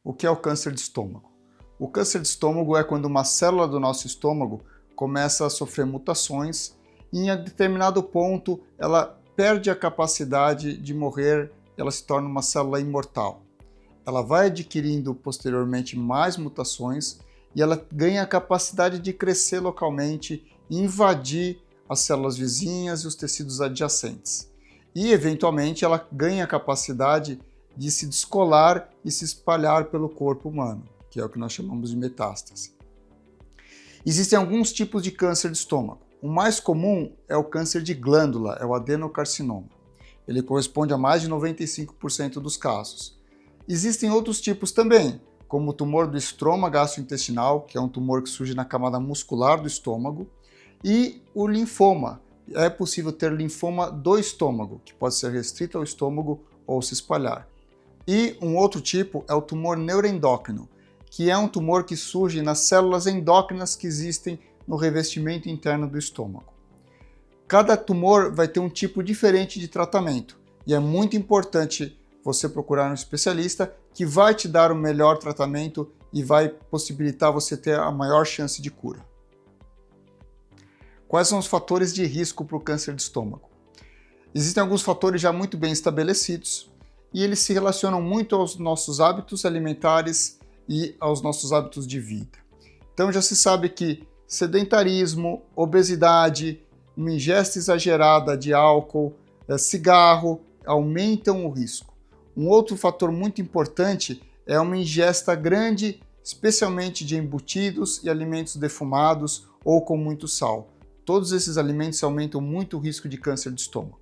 O que é o câncer de estômago? O câncer de estômago é quando uma célula do nosso estômago começa a sofrer mutações e em determinado ponto ela perde a capacidade de morrer, ela se torna uma célula imortal. Ela vai adquirindo posteriormente mais mutações e ela ganha a capacidade de crescer localmente e invadir as células vizinhas e os tecidos adjacentes. E eventualmente ela ganha a capacidade de se descolar e se espalhar pelo corpo humano, que é o que nós chamamos de metástase. Existem alguns tipos de câncer de estômago. O mais comum é o câncer de glândula, é o adenocarcinoma. Ele corresponde a mais de 95% dos casos. Existem outros tipos também, como o tumor do estroma gastrointestinal, que é um tumor que surge na camada muscular do estômago, e o linfoma. É possível ter linfoma do estômago, que pode ser restrito ao estômago ou se espalhar. E um outro tipo é o tumor neuroendócrino, que é um tumor que surge nas células endócrinas que existem no revestimento interno do estômago. Cada tumor vai ter um tipo diferente de tratamento e é muito importante você procurar um especialista que vai te dar o melhor tratamento e vai possibilitar você ter a maior chance de cura. Quais são os fatores de risco para o câncer de estômago? Existem alguns fatores já muito bem estabelecidos e eles se relacionam muito aos nossos hábitos alimentares e aos nossos hábitos de vida. Então já se sabe que sedentarismo, obesidade, uma ingesta exagerada de álcool, cigarro aumentam o risco. Um outro fator muito importante é uma ingesta grande, especialmente de embutidos e alimentos defumados ou com muito sal. Todos esses alimentos aumentam muito o risco de câncer de estômago.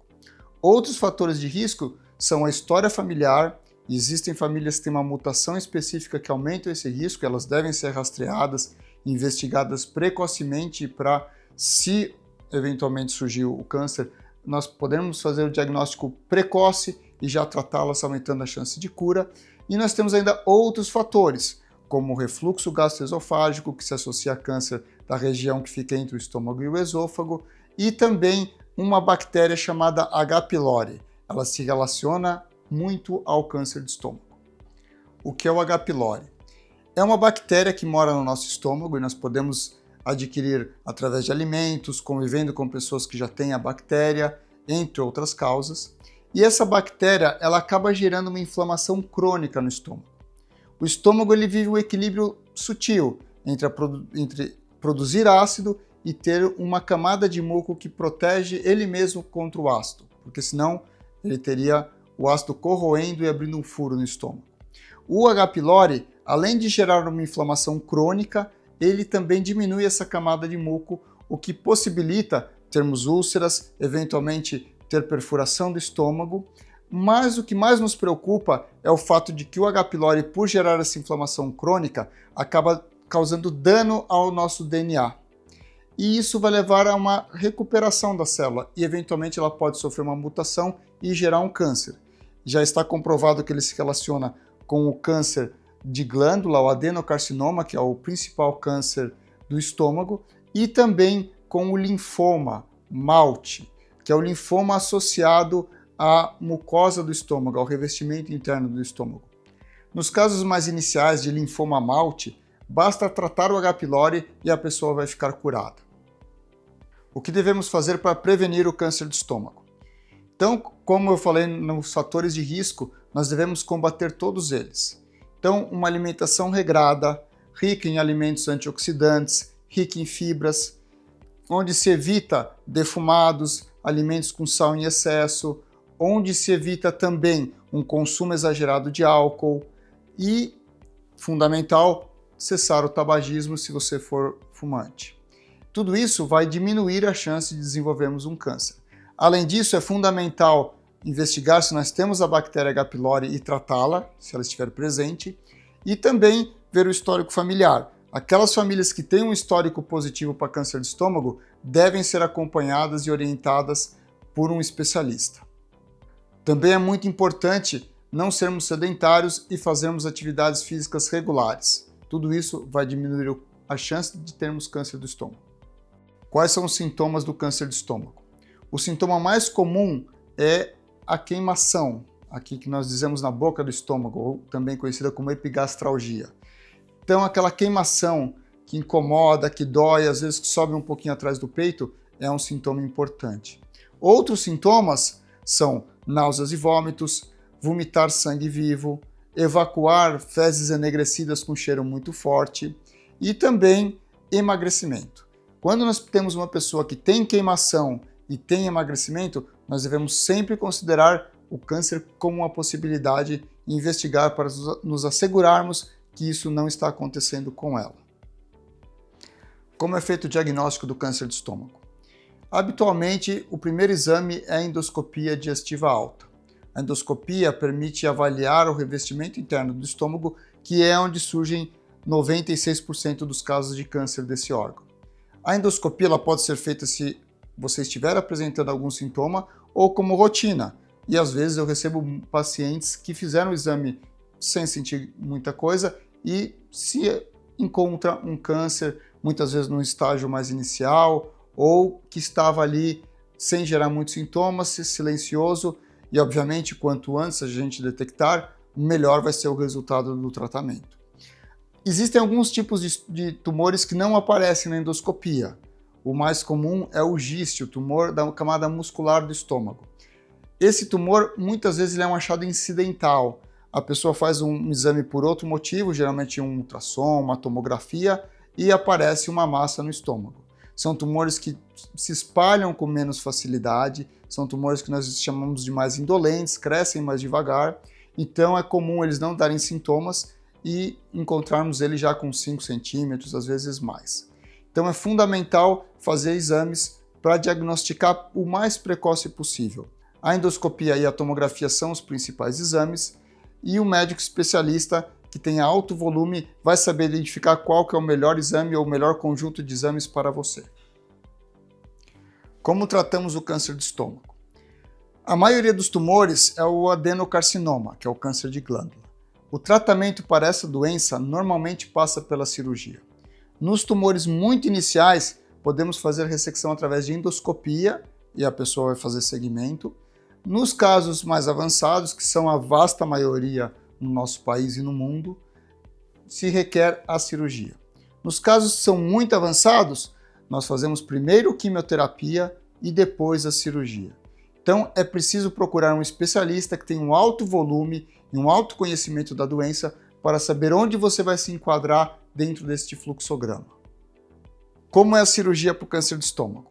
Outros fatores de risco são a história familiar. Existem famílias que têm uma mutação específica que aumentam esse risco, elas devem ser rastreadas, investigadas precocemente para, se eventualmente surgir o câncer, nós podemos fazer o diagnóstico precoce e já tratá-las, aumentando a chance de cura. E nós temos ainda outros fatores, como o refluxo gastroesofágico, que se associa a câncer da região que fica entre o estômago e o esôfago, e também uma bactéria chamada H. pylori. Ela se relaciona muito ao câncer de estômago. O que é o H. pylori? É uma bactéria que mora no nosso estômago e nós podemos adquirir através de alimentos, convivendo com pessoas que já têm a bactéria, entre outras causas. E essa bactéria, ela acaba gerando uma inflamação crônica no estômago. O estômago ele vive um equilíbrio sutil entre produzir ácido e ter uma camada de muco que protege ele mesmo contra o ácido, porque senão ele teria o ácido corroendo e abrindo um furo no estômago. O H. pylori, além de gerar uma inflamação crônica, ele também diminui essa camada de muco, o que possibilita termos úlceras, eventualmente ter perfuração do estômago, mas o que mais nos preocupa é o fato de que o H. pylori, por gerar essa inflamação crônica, acaba causando dano ao nosso DNA. E isso vai levar a uma recuperação da célula e eventualmente ela pode sofrer uma mutação e gerar um câncer. Já está comprovado que ele se relaciona com o câncer de glândula, o adenocarcinoma, que é o principal câncer do estômago, e também com o linfoma MALT, que é o linfoma associado à mucosa do estômago, ao revestimento interno do estômago. Nos casos mais iniciais de linfoma MALT, basta tratar o H. pylori e a pessoa vai ficar curada. O que devemos fazer para prevenir o câncer de estômago? Então, como eu falei nos fatores de risco, nós devemos combater todos eles. Então, uma alimentação regrada, rica em alimentos antioxidantes, rica em fibras, onde se evita defumados, alimentos com sal em excesso, onde se evita também um consumo exagerado de álcool e, fundamental, cessar o tabagismo se você for fumante. Tudo isso vai diminuir a chance de desenvolvermos um câncer. Além disso, é fundamental investigar se nós temos a bactéria H. pylori e tratá-la, se ela estiver presente, e também ver o histórico familiar. Aquelas famílias que têm um histórico positivo para câncer de estômago devem ser acompanhadas e orientadas por um especialista. Também é muito importante não sermos sedentários e fazermos atividades físicas regulares. Tudo isso vai diminuir a chance de termos câncer do estômago. Quais são os sintomas do câncer de estômago? O sintoma mais comum é a queimação aqui que nós dizemos na boca do estômago, ou também conhecida como epigastralgia. Então, aquela queimação que incomoda, que dói, às vezes que sobe um pouquinho atrás do peito, é um sintoma importante. Outros sintomas são náuseas e vômitos, vomitar sangue vivo, evacuar fezes enegrecidas com cheiro muito forte e também emagrecimento. Quando nós temos uma pessoa que tem queimação e tem emagrecimento, nós devemos sempre considerar o câncer como uma possibilidade e investigar para nos assegurarmos que isso não está acontecendo com ela. Como é feito o diagnóstico do câncer de estômago? Habitualmente, o primeiro exame é a endoscopia digestiva alta. A endoscopia permite avaliar o revestimento interno do estômago, que é onde surgem 96% dos casos de câncer desse órgão. A endoscopia ela pode ser feita se você estiver apresentando algum sintoma ou como rotina. E às vezes eu recebo pacientes que fizeram o exame sem sentir muita coisa e se encontra um câncer, muitas vezes num estágio mais inicial, ou que estava ali sem gerar muitos sintomas, silencioso, e obviamente quanto antes a gente detectar, melhor vai ser o resultado do tratamento. Existem alguns tipos de tumores que não aparecem na endoscopia. O mais comum é o GIST, o tumor da camada muscular do estômago. Esse tumor, muitas vezes, ele é um achado incidental. A pessoa faz um exame por outro motivo, geralmente um ultrassom, uma tomografia, e aparece uma massa no estômago. São tumores que se espalham com menos facilidade, são tumores que nós chamamos de mais indolentes, crescem mais devagar, então é comum eles não darem sintomas e encontrarmos ele já com 5 centímetros, às vezes mais. Então é fundamental fazer exames para diagnosticar o mais precoce possível. A endoscopia e a tomografia são os principais exames e o médico especialista que tem alto volume vai saber identificar qual que é o melhor exame ou o melhor conjunto de exames para você. Como tratamos o câncer de estômago? A maioria dos tumores é o adenocarcinoma, que é o câncer de glândula. O tratamento para essa doença normalmente passa pela cirurgia. Nos tumores muito iniciais, podemos fazer ressecção através de endoscopia e a pessoa vai fazer segmento. Nos casos mais avançados, que são a vasta maioria no nosso país e no mundo, se requer a cirurgia. Nos casos que são muito avançados, nós fazemos primeiro quimioterapia e depois a cirurgia. Então é preciso procurar um especialista que tenha um alto volume e um alto conhecimento da doença para saber onde você vai se enquadrar dentro deste fluxograma. Como é a cirurgia para o câncer de estômago?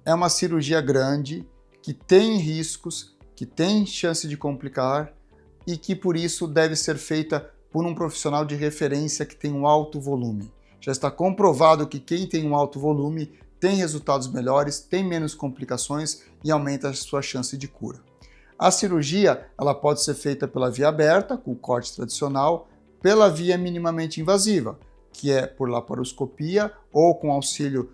É uma cirurgia grande, que tem riscos, que tem chance de complicar e que por isso deve ser feita por um profissional de referência que tem um alto volume. Já está comprovado que quem tem um alto volume tem resultados melhores, tem menos complicações e aumenta a sua chance de cura. A cirurgia ela pode ser feita pela via aberta, com o corte tradicional, pela via minimamente invasiva, que é por laparoscopia ou com auxílio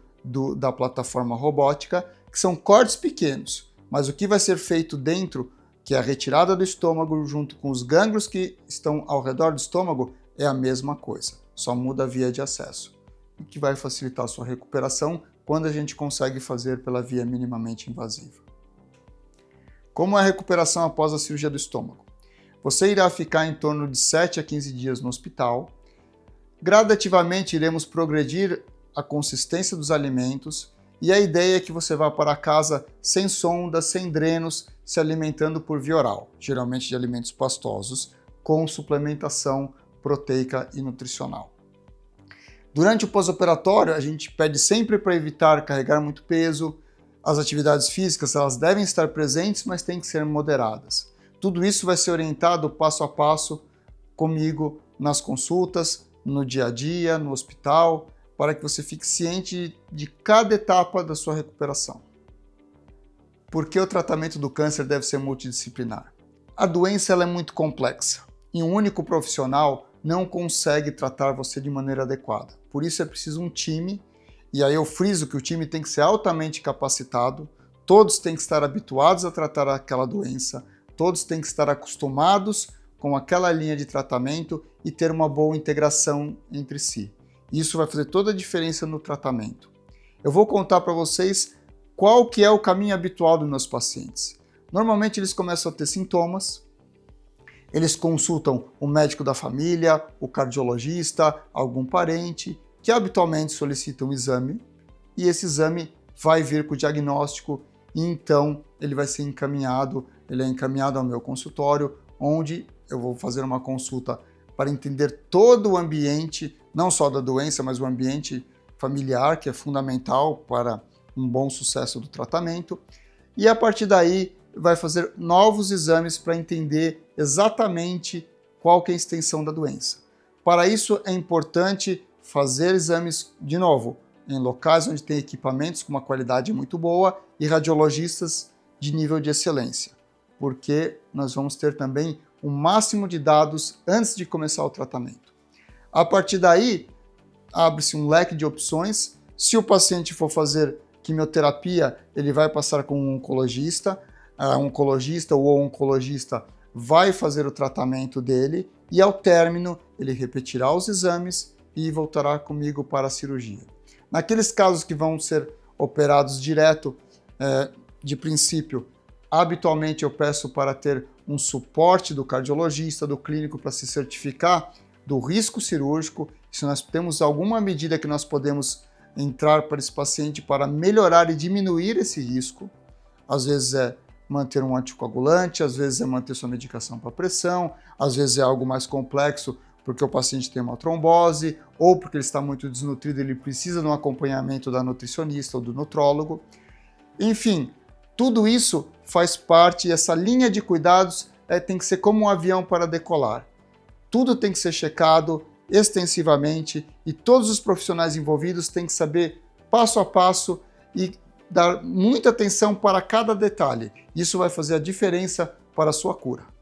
da plataforma robótica, que são cortes pequenos, mas o que vai ser feito dentro, que é a retirada do estômago junto com os gânglios que estão ao redor do estômago, é a mesma coisa, só muda a via de acesso, o que vai facilitar a sua recuperação quando a gente consegue fazer pela via minimamente invasiva. Como é a recuperação após a cirurgia do estômago? Você irá ficar em torno de 7 a 15 dias no hospital. Gradativamente iremos progredir a consistência dos alimentos e a ideia é que você vá para casa sem sonda, sem drenos, se alimentando por via oral, geralmente de alimentos pastosos, com suplementação proteica e nutricional. Durante o pós-operatório, a gente pede sempre para evitar carregar muito peso. As atividades físicas elas devem estar presentes, mas têm que ser moderadas. Tudo isso vai ser orientado passo a passo comigo nas consultas, no dia a dia, no hospital, para que você fique ciente de cada etapa da sua recuperação. Por que o tratamento do câncer deve ser multidisciplinar? A doença ela é muito complexa e um único profissional não consegue tratar você de maneira adequada. Por isso é preciso um time, e aí eu friso que o time tem que ser altamente capacitado, todos têm que estar habituados a tratar aquela doença, todos têm que estar acostumados com aquela linha de tratamento e ter uma boa integração entre si. Isso vai fazer toda a diferença no tratamento. Eu vou contar para vocês qual que é o caminho habitual dos meus pacientes. Normalmente eles começam a ter sintomas, Eles consultam o médico da família, o cardiologista, algum parente, que habitualmente solicita um exame, e esse exame vai vir com o diagnóstico, e então ele vai ser encaminhado, ele é encaminhado ao meu consultório, onde eu vou fazer uma consulta para entender todo o ambiente, não só da doença, mas o ambiente familiar, que é fundamental para um bom sucesso do tratamento. E a partir daí vai fazer novos exames para entender exatamente qual que é a extensão da doença. Para isso é importante fazer exames, de novo, em locais onde tem equipamentos com uma qualidade muito boa e radiologistas de nível de excelência, porque nós vamos ter também o máximo de dados antes de começar o tratamento. A partir daí, abre-se um leque de opções. Se o paciente for fazer quimioterapia, ele vai passar com um oncologista, ou oncologista vai fazer o tratamento dele e ao término ele repetirá os exames e voltará comigo para a cirurgia. Naqueles casos que vão ser operados direto, de princípio, habitualmente eu peço para ter um suporte do cardiologista, do clínico, para se certificar do risco cirúrgico, se nós temos alguma medida que nós podemos entrar para esse paciente para melhorar e diminuir esse risco. Às vezes é manter um anticoagulante, às vezes é manter sua medicação para pressão, às vezes é algo mais complexo porque o paciente tem uma trombose ou porque ele está muito desnutrido, ele precisa de um acompanhamento da nutricionista ou do nutrólogo. Enfim, tudo isso faz parte, e essa linha de cuidados tem que ser como um avião para decolar. Tudo tem que ser checado extensivamente e todos os profissionais envolvidos têm que saber passo a passo e dar muita atenção para cada detalhe. Isso vai fazer a diferença para a sua cura.